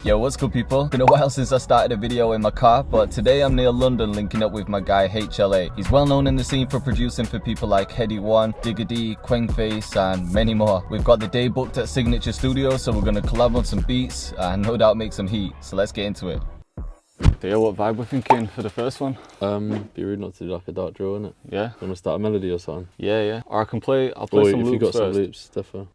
Yo, what's good people? Been a while since I started a video in my car, but today I'm near London linking up with my guy HL8. He's well known in the scene for producing for people like Headie, Diggity, Quengface and many more. We've got the day booked at Signature Studio, so we're gonna collab on some beats and no doubt make some heat. So let's get into it. So yeah, what vibe we're thinking for the first one? Be rude not to do like a dark drill, innit? Yeah. You wanna start a melody or something? Yeah. Or I'll play some loops if you got first. some loops, definitely.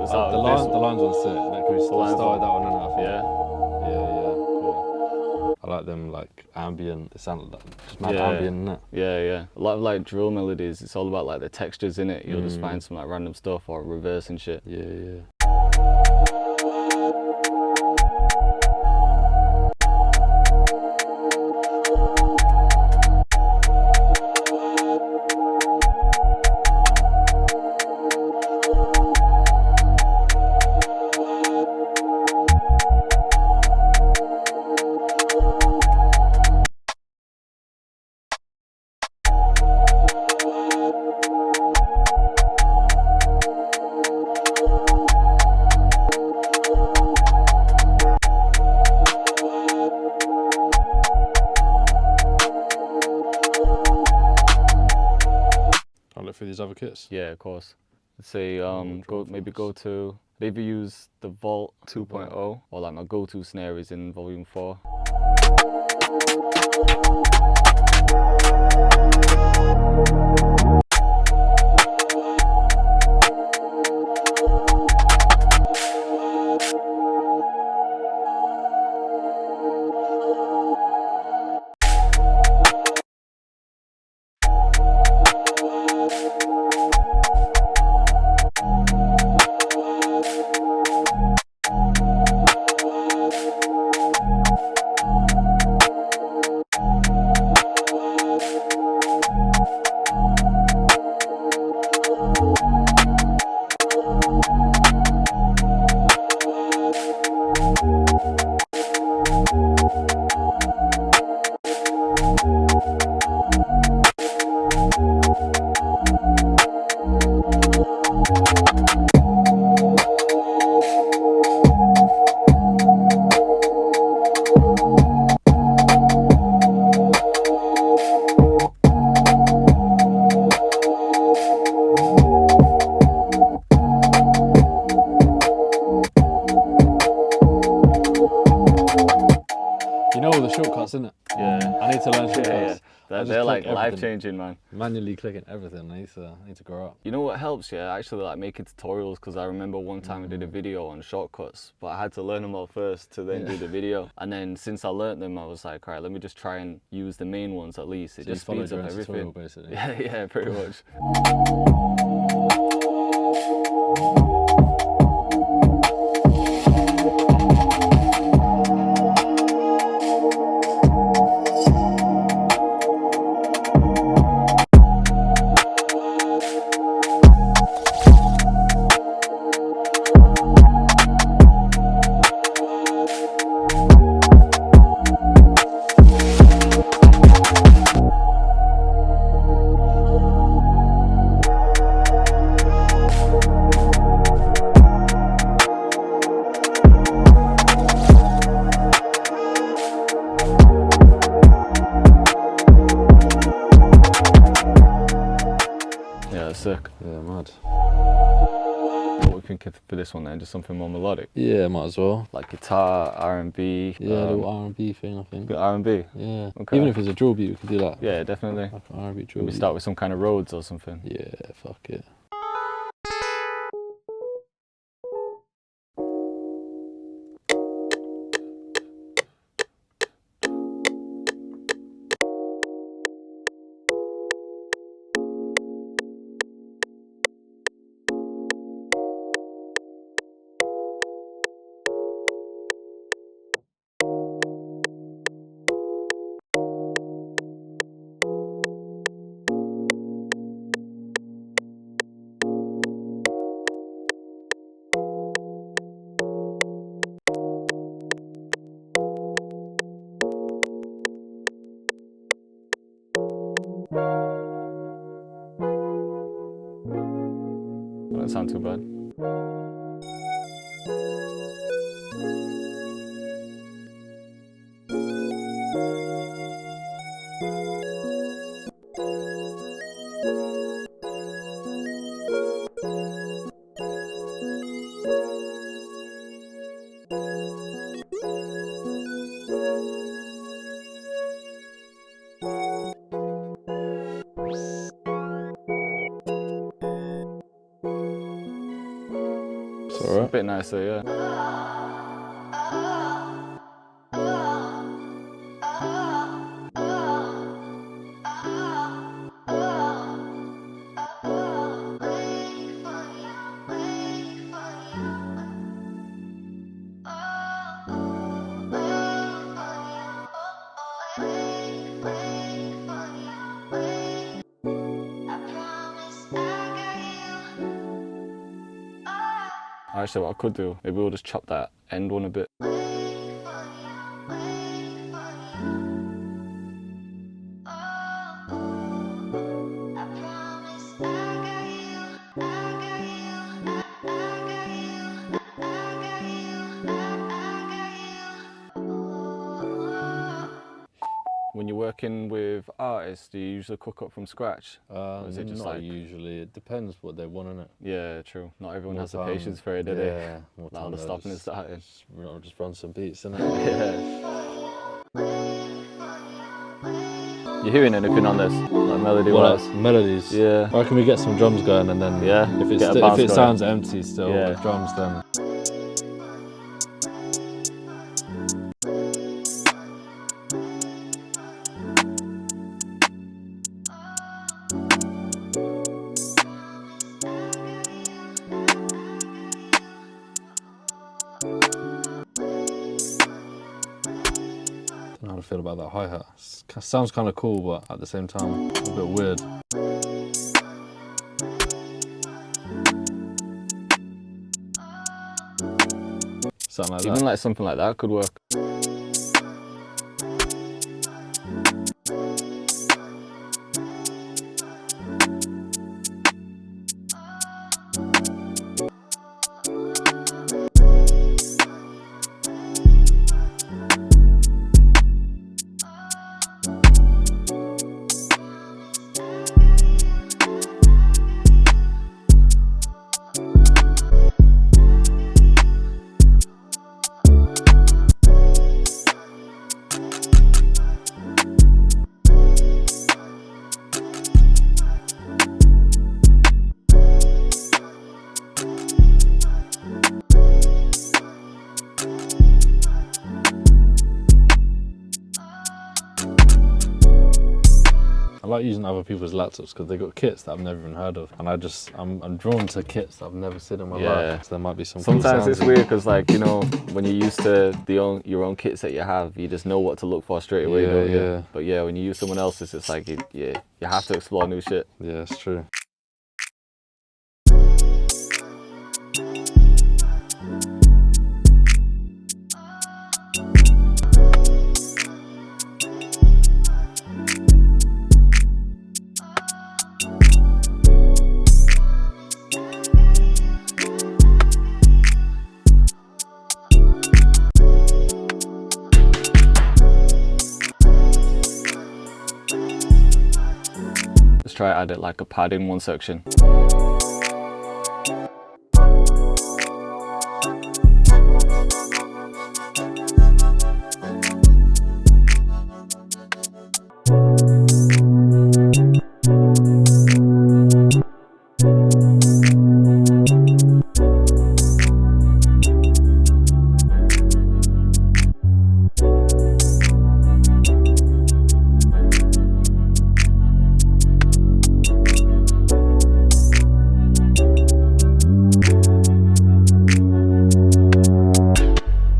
The lines on set. Like, can we start with that one? I think. Yeah, cool. I like them like ambient. It sounds like just mad ambient, innit? Yeah. A lot of like drill melodies. It's all about like the textures in it. You'll just find some like random stuff or reverse and shit. Yeah. For these other kits? Yeah, of course. Let's say maybe go to maybe use the Vault 2.0 or like my go-to snare is in volume 4. You know all the shortcuts, innit? Yeah. I need to learn shortcuts. They're like life-changing, man. Manually clicking everything. I need to grow up. You know what helps? Yeah, actually like making tutorials, because I remember one time I did a video on shortcuts, but I had to learn them all first to then do the video. And then since I learned them, I was like, right, let me just try and use the main ones at least. It just speeds up everything. Basically. Yeah, pretty much. Yeah, that's sick. Yeah, mad. What are we thinking for this one then? Just something more melodic? Yeah, might as well. Like guitar, R&B. Yeah, a little R&B thing, I think. R&B? Yeah. Okay. Even if it's a drill beat, we could do that. Yeah, definitely. Like an R&B drill We beat. start with some kind of Rhodes or something. Yeah, fuck it. doesn't sound too bad. It's alright. A bit nicer, yeah. Actually, what I could do, maybe we'll just chop that end one a bit. When you're working with artists, do you usually cook up from scratch? Or is it just not like... usually. It depends what they want, innit? Yeah, true. Not everyone More has the time. patience for it, do they? Yeah. More Now time the there, stopping and starting. Just run some beats, innit? Yeah. You hearing anything on this? Like melody-wise? Melodies. Yeah. Or can we get some drums going and then if it sounds empty still with drums, then I don't know how to feel about that hi-hat. Sounds kind of cool, but at the same time, a bit weird. Something like that. Even like something like that could work. I like using other people's laptops because they got kits that I've never even heard of, and I'm drawn to kits that I've never seen in my life. So there might be some. Sometimes it's weird because, like, you know, when you're used to your own kits that you have, you just know what to look for straight away. Don't you? But yeah, when you use someone else's, it's like you have to explore new shit. Yeah, it's true. Let's try add it like a pad in one section.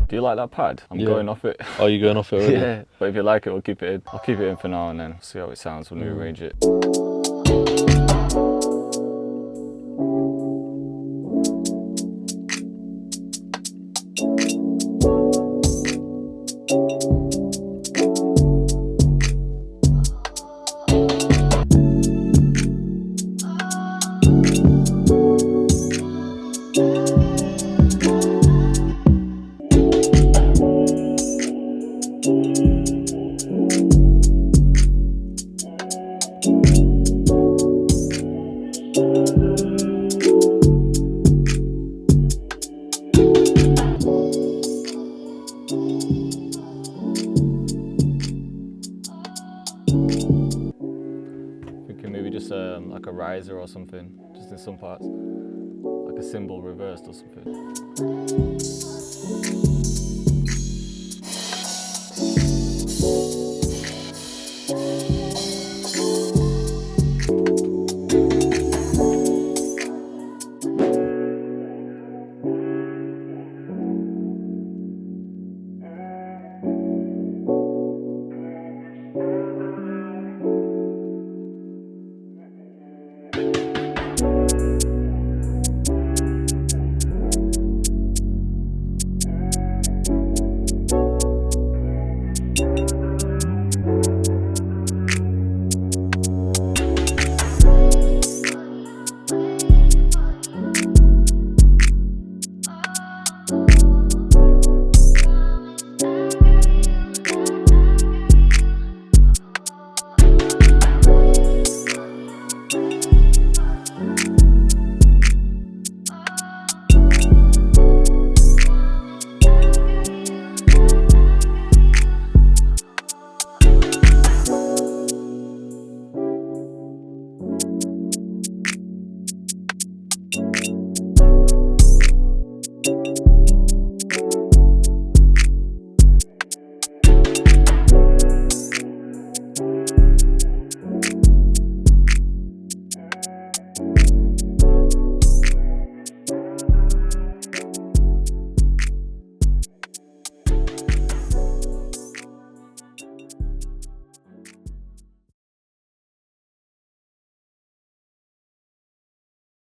Do you like that pad? I'm going off it. Oh, you're going off it already? Yeah, but if you like it, we'll keep it in. I'll keep it in for now and then see how it sounds when we arrange it. maybe just like a riser or something, just in some parts, like a cymbal reversed or something.